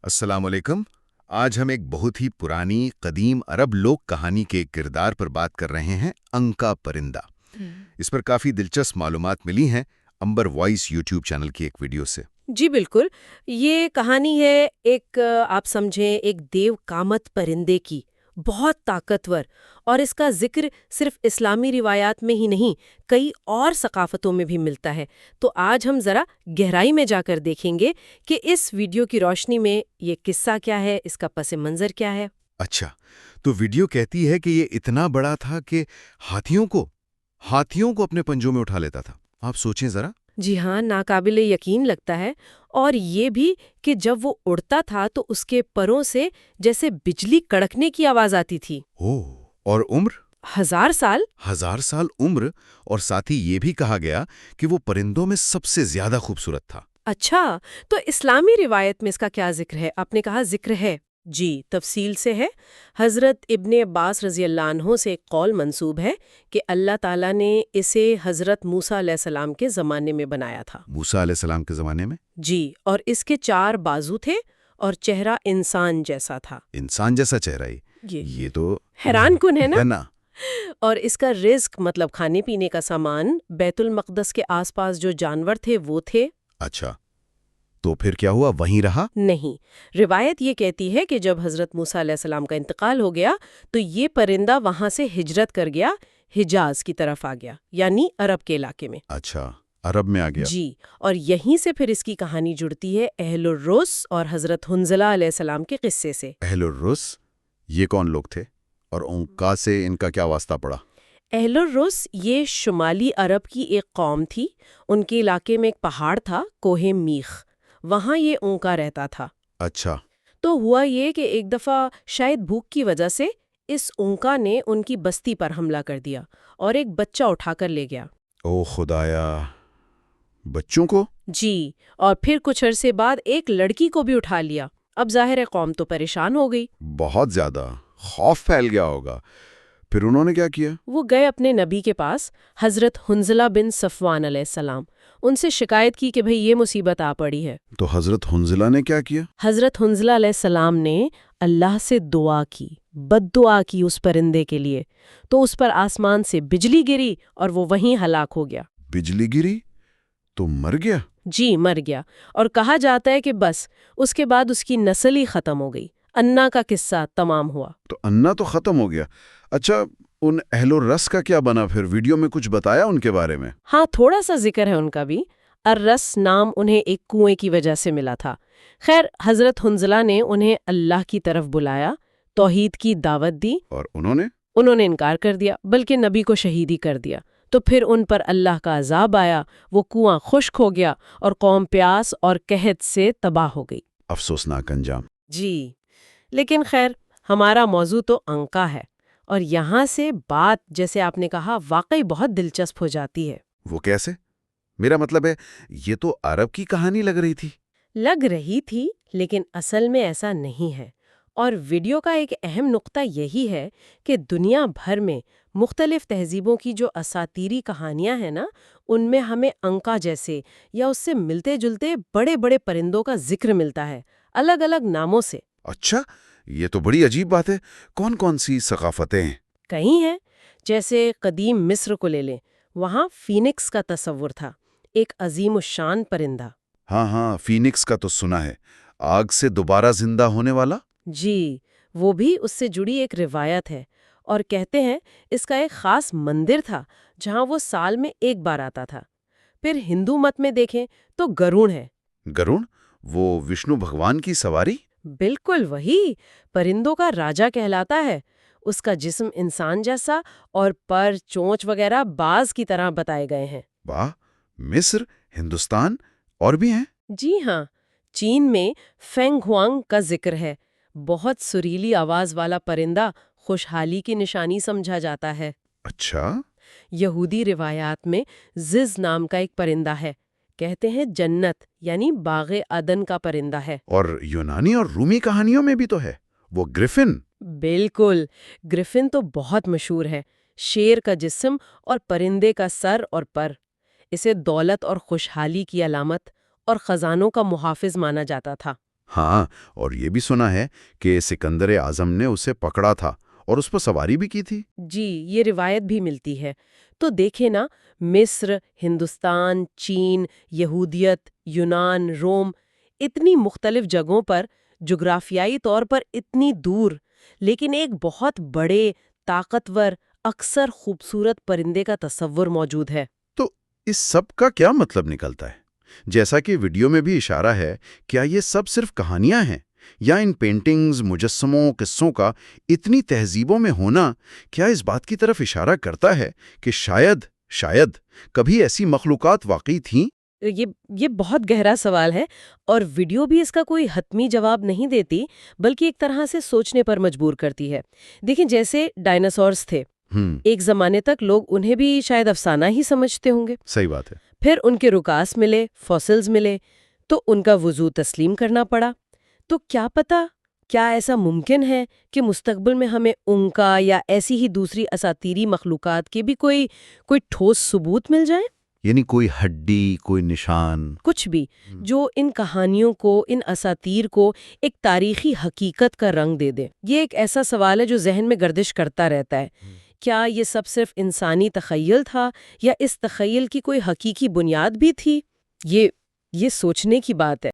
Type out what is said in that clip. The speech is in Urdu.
السلام علیکم۔ آج ہم ایک بہت ہی پرانی قدیم عرب لوک کہانی کے ایک کردار پر بات کر رہے ہیں، انکا پرندہ۔ اس پر کافی دلچسپ معلومات ملی ہیں امبر وائس یوٹیوب چینل کی ایک ویڈیو سے۔ جی بالکل، یہ کہانی ہے ایک آپ سمجھیں ایک دیو کامت پرندے کی، بہت طاقتور، اور اس کا ذکر صرف اسلامی روایات میں ہی نہیں کئی اور ثقافتوں میں بھی ملتا ہے۔ تو آج ہم ذرا گہرائی میں جا کر دیکھیں گے کہ اس ویڈیو کی روشنی میں یہ قصہ کیا ہے، اس کا پس منظر کیا ہے۔ اچھا، تو ویڈیو کہتی ہے کہ یہ اتنا بڑا تھا کہ ہاتھیوں کو اپنے پنجوں میں اٹھا لیتا تھا۔ آپ سوچیں ذرا۔ جی ہاں، ناقابل یقین لگتا ہے، اور یہ بھی کہ جب وہ اڑتا تھا تو اس کے پروں سے جیسے بجلی کڑکنے کی آواز آتی تھی۔ اوہ، اور عمر؟ 1000 سال! 1000 سال عمر، اور ساتھ ہی یہ بھی کہا گیا کہ وہ پرندوں میں سب سے زیادہ خوبصورت تھا۔ اچھا، تو اسلامی روایت میں اس کا کیا ذکر ہے؟ آپ نے کہا ذکر ہے، جی تفصیل سے ہے۔ حضرت ابن عباس رضی اللہ عنہ سے ایک قول منسوب ہے کہ اللہ تعالیٰ نے اسے حضرت موسیٰ علیہ السلام کے زمانے میں بنایا تھا۔ موسیٰ علیہ السلام کے زمانے میں؟ جی، اور اس کے 4 بازو تھے اور چہرہ انسان جیسا تھا۔ انسان جیسا چہرہ ہی؟ یہ تو حیران کن ہے نا؟ نا۔ اور اس کا رزق مطلب کھانے پینے کا سامان بیت المقدس کے آس پاس جو جانور تھے وہ تھے۔ اچھا، تو پھر کیا ہوا؟ وہیں رہا؟ نہیں، روایت یہ کہتی ہے کہ جب حضرت موسیٰ علیہ السلام کا انتقال ہو گیا تو یہ پرندہ وہاں سے ہجرت کر گیا، حجاز کی طرف آ گیا، یعنی عرب کے علاقے میں۔ اچھا، عرب میں آ گیا۔ جی، اور یہیں سے پھر اس کی کہانی جڑتی ہے اہل الرس اور حضرت حنظلہ علیہ السلام کے قصے سے۔ اہل الرس، یہ کون لوگ تھے اور انکا سے ان کا کیا واسطہ پڑا؟ اہل الرس یہ شمالی عرب کی ایک قوم تھی۔ ان کے علاقے میں ایک پہاڑ تھا، کوہ میخ، وہاں یہ اونکا رہتا تھا۔ اچھا۔ تو ہوا یہ کہ ایک دفعہ شاید بھوک کی وجہ سے اس اونکا نے ان کی بستی پر حملہ کر دیا اور ایک بچہ اٹھا کر لے گیا۔ او خدایا، بچوں کو؟ جی، اور پھر کچھ عرصے بعد ایک لڑکی کو بھی اٹھا لیا۔ اب ظاہر ہے قوم تو پریشان ہو گئی۔ بہت زیادہ خوف پھیل گیا ہوگا۔ پھر انہوں نے کیا کیا؟ وہ گئے اپنے نبی کے پاس، حضرت حنظلہ بن صفوان علیہ السلام، ان سے شکایت کی کہ بھئی یہ مصیبت آ پڑی ہے۔ تو حضرت حنظلہ نے کیا کیا؟ حضرت حنظلہ علیہ السلام نے اللہ سے دعا کی، بد دعا کی اس پرندے کے لیے، تو اس پر آسمان سے بجلی گری اور وہ وہیں ہلاک ہو گیا۔ بجلی گری تو مر گیا؟ جی، مر گیا، اور کہا جاتا ہے کہ بس اس کے بعد اس کی نسل ہی ختم ہو گئی، انا کا قصہ تمام ہوا۔ تو انا تو ختم ہو گیا۔ اچھا، ان اہل الرس کا کیا بنا پھر؟ ویڈیو میں کچھ بتایا ان کے بارے میں؟ ہاں، تھوڑا سا ذکر ہے ان کا بھی۔ الرس نام انہیں ایک کنویں کی وجہ سے ملا تھا۔ خیر، حضرت حنظلہ نے انہیں اللہ کی طرف بلایا، توحید کی دعوت دی، اور انہوں نے انکار کر دیا، بلکہ نبی کو شہید ہی کر دیا۔ تو پھر ان پر اللہ کا عذاب آیا، وہ کنواں خشک ہو گیا اور قوم پیاس اور قحط سے تباہ ہو گئی۔ افسوسناک انجام۔ جی، لیکن خیر، ہمارا موضوع تو انکا ہے، اور یہاں سے بات، جیسے آپ نے کہا، واقعی بہت دلچسپ ہو جاتی ہے۔ وہ کیسے؟ میرا مطلب ہے، یہ تو عرب کی کہانی لگ رہی تھی۔ لیکن اصل میں ایسا نہیں ہے، اور ویڈیو کا ایک اہم نقطہ یہی ہے کہ دنیا بھر میں مختلف تہذیبوں کی جو اساطیری کہانیاں ہیں نا، ان میں ہمیں انکا جیسے یا اس سے ملتے جلتے بڑے بڑے پرندوں کا ذکر ملتا ہے، الگ الگ ناموں سے۔ اچھا، یہ تو بڑی عجیب بات ہے۔ کون کون سی ثقافتیں ہیں؟ کئی ہیں، جیسے قدیم مصر کو لے لیں، وہاں فینکس کا تصور تھا، ایک عظیم الشان پرندہ۔ ہاں، فینکس کا تو سنا ہے، آگ سے دوبارہ زندہ ہونے والا۔ جی، وہ بھی اس سے جڑی ایک روایت ہے، اور کہتے ہیں اس کا ایک خاص مندر تھا جہاں وہ سال میں ایک بار آتا تھا۔ پھر ہندو مت میں دیکھیں تو گروڑ ہے۔ گروڑ؟ وہ وشنو بھگوان کی سواری؟ بالکل وہی، پرندوں کا راجا کہلاتا ہے۔ اس کا جسم انسان جیسا اور پر، چونچ وغیرہ باز کی طرح بتائے گئے ہیں۔ واہ، مصر، ہندوستان اور بھی ہیں؟ جی ہاں، چین میں فینگ ہوانگ کا ذکر ہے، بہت سریلی آواز والا پرندہ، خوشحالی کی نشانی سمجھا جاتا ہے۔ اچھا۔ یہودی روایات میں زز نام کا ایک پرندہ ہے، کہتے ہیں جنت یعنی باغ عدن کا پرندہ ہے۔ اور یونانی اور رومی کہانیوں میں بھی تو ہے، وہ گریفن۔ بالکل، گریفن تو بہت مشہور ہے، شیر کا جسم اور پرندے کا سر اور پر۔ اسے دولت اور خوشحالی کی علامت اور خزانوں کا محافظ مانا جاتا تھا۔ ہاں، اور یہ بھی سنا ہے کہ سکندر اعظم نے اسے پکڑا تھا اور اس پر سواری بھی کی تھی۔ جی، یہ روایت بھی ملتی ہے۔ تو دیکھیں نا، مصر، ہندوستان، چین، یہودیت، یونان، روم، اتنی مختلف جگہوں پر جغرافیائی طور پر اتنی دور، لیکن ایک بہت بڑے، طاقتور، اکثر خوبصورت پرندے کا تصور موجود ہے۔ تو اس سب کا کیا مطلب نکلتا ہے؟ جیسا کہ ویڈیو میں بھی اشارہ ہے، کیا یہ سب صرف کہانیاں ہیں؟ یا ان پینٹنگز، مجسموں، قصوں کا اتنی تہذیبوں میں ہونا کیا اس بات کی طرف اشارہ کرتا ہے کہ شاید کبھی ایسی مخلوقات واقعی تھیں؟ یہ بہت گہرا سوال ہے، اور ویڈیو بھی اس کا کوئی حتمی جواب نہیں دیتی، بلکہ ایک طرح سے سوچنے پر مجبور کرتی ہے۔ دیکھیں، جیسے ڈائناسورز تھے، ایک زمانے تک لوگ انہیں بھی شاید افسانہ ہی سمجھتے ہوں گے۔ صحیح بات ہے۔ پھر ان کے رکاس ملے، فوسلز ملے، تو ان کا وضو تسلیم کرنا پڑا۔ تو کیا ایسا ممکن ہے کہ مستقبل میں ہمیں ان کا یا ایسی ہی دوسری اساطیری مخلوقات کے بھی کوئی ٹھوس ثبوت مل جائے؟ یعنی کوئی ہڈی، کوئی نشان، کچھ بھی جو ان کہانیوں کو، ان اساطیر کو ایک تاریخی حقیقت کا رنگ دے دے۔ یہ ایک ایسا سوال ہے جو ذہن میں گردش کرتا رہتا ہے۔ کیا یہ سب صرف انسانی تخیل تھا، یا اس تخیل کی کوئی حقیقی بنیاد بھی تھی؟ یہ سوچنے کی بات ہے۔